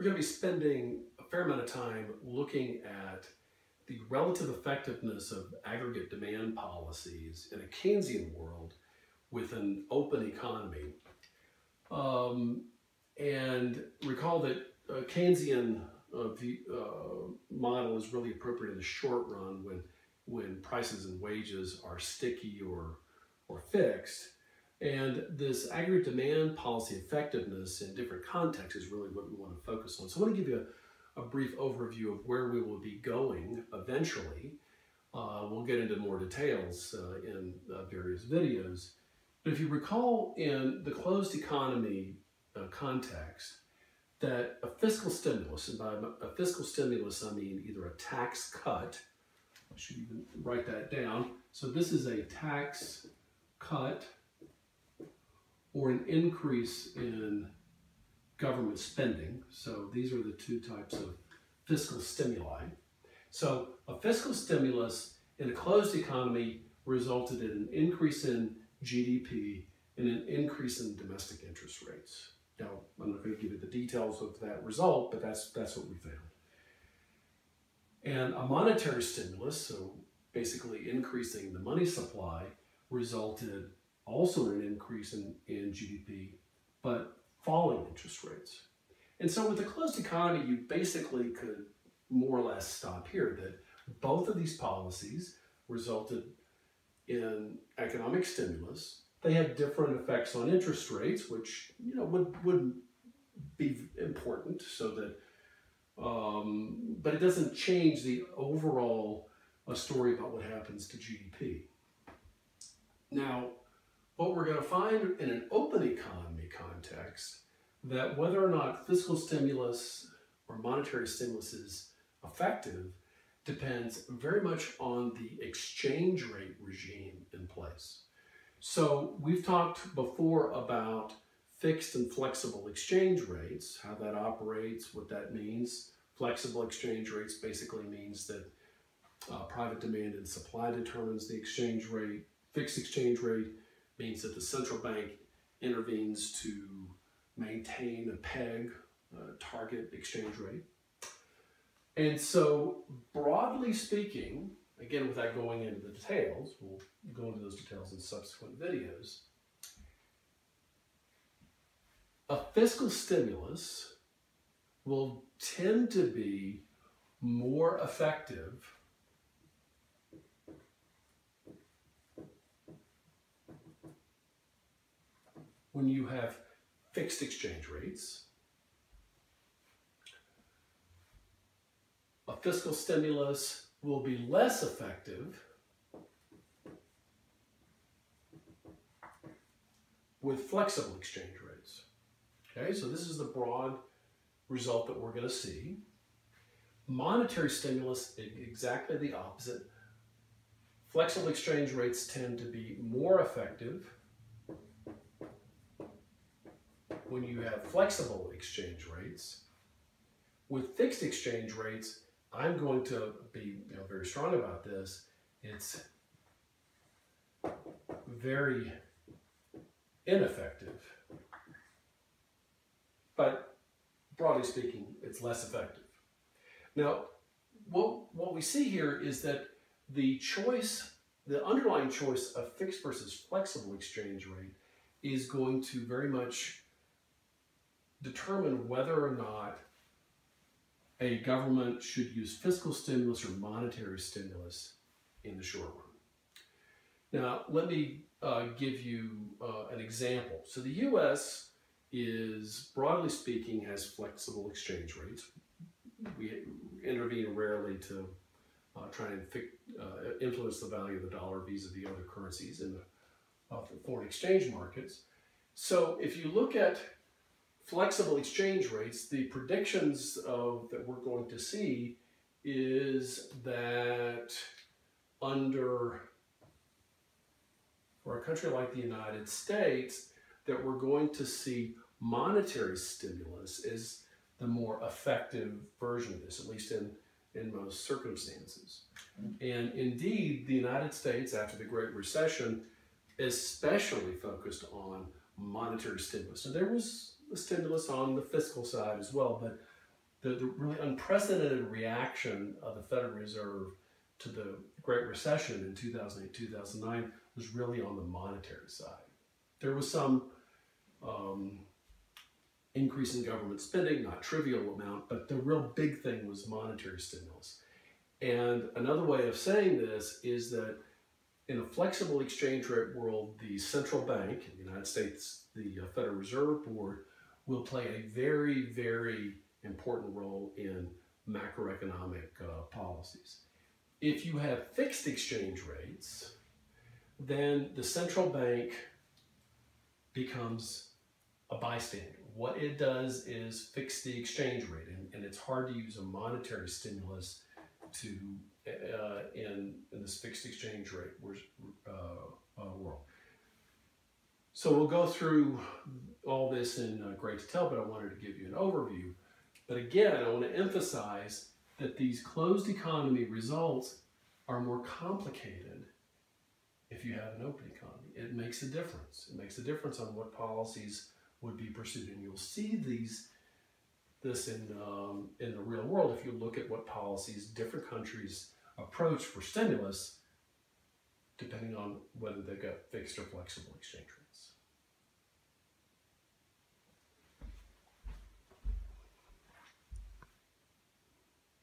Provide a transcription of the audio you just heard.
We're going to be spending a fair amount of time looking at the relative effectiveness of aggregate demand policies in a Keynesian world with an open economy. And recall that Keynesian model is really appropriate in the short run when prices and wages are sticky or fixed. And this aggregate demand policy effectiveness in different contexts is really what we want to focus on. So I want to give you a brief overview of where we will be going eventually. We'll get into more details in various videos. But if you recall, in the closed economy context, that a fiscal stimulus, and by a fiscal stimulus I mean either a tax cut, I should even write that down. So this is a tax cut or an increase in government spending. So these are the two types of fiscal stimuli. So a fiscal stimulus in a closed economy resulted in an increase in GDP and an increase in domestic interest rates. Now, I'm not going to give you the details of that result, but that's what we found. And a monetary stimulus, so basically increasing the money supply, resulted also in an increase in GDP, but falling interest rates. And so with the closed economy, you basically could more or less stop here, that both of these policies resulted in economic stimulus. They had different effects on interest rates, which would be important, so that, but it doesn't change the overall story about what happens to GDP. Now, what we're going to find in an open economy context, that whether or not fiscal stimulus or monetary stimulus is effective depends very much on the exchange rate regime in place. So we've talked before about fixed and flexible exchange rates, how that operates, what that means. Flexible exchange rates basically means that private demand and supply determines the exchange rate. Fixed exchange rate means that the central bank intervenes to maintain a peg, target exchange rate. And so, broadly speaking, again, without going into the details, we'll go into those details in subsequent videos, a fiscal stimulus will tend to be more effective when you have fixed exchange rates. A fiscal stimulus will be less effective with flexible exchange rates. Okay, so this is the broad result that we're going to see. Monetary stimulus, exactly the opposite. Flexible exchange rates tend to be more effective when you have flexible exchange rates. With fixed exchange rates, I'm going to be very strong about this. It's very ineffective, but broadly speaking, it's less effective. Now, what we see here is that the underlying choice of fixed versus flexible exchange rate is going to very much determine whether or not a government should use fiscal stimulus or monetary stimulus in the short run. Now, let me give you an example. So the U.S. is, broadly speaking, has flexible exchange rates. We intervene rarely to try and influence the value of the dollar vis-a-vis other currencies in the foreign exchange markets. So if you look at flexible exchange rates, the predictions that we're going to see is that for a country like the United States, that we're going to see monetary stimulus as the more effective version of this, at least in most circumstances. And indeed, the United States, after the Great Recession, especially focused on monetary stimulus. So there was a stimulus on the fiscal side as well, but the really unprecedented reaction of the Federal Reserve to the Great Recession in 2008, 2009 was really on the monetary side. There was some increase in government spending, not trivial amount, but the real big thing was monetary stimulus. And another way of saying this is that in a flexible exchange rate world, the central bank in the United States, the Federal Reserve Board, will play a very, very important role in macroeconomic policies. If you have fixed exchange rates, then the central bank becomes a bystander. What it does is fix the exchange rate, and it's hard to use a monetary stimulus to in this fixed exchange rate world. So we'll go through all this in great detail, but I wanted to give you an overview. But again, I want to emphasize that these closed economy results are more complicated if you have an open economy. It makes a difference. It makes a difference on what policies would be pursued, and you'll see this in the real world if you look at what policies different countries approach for stimulus, depending on whether they've got fixed or flexible exchange rates.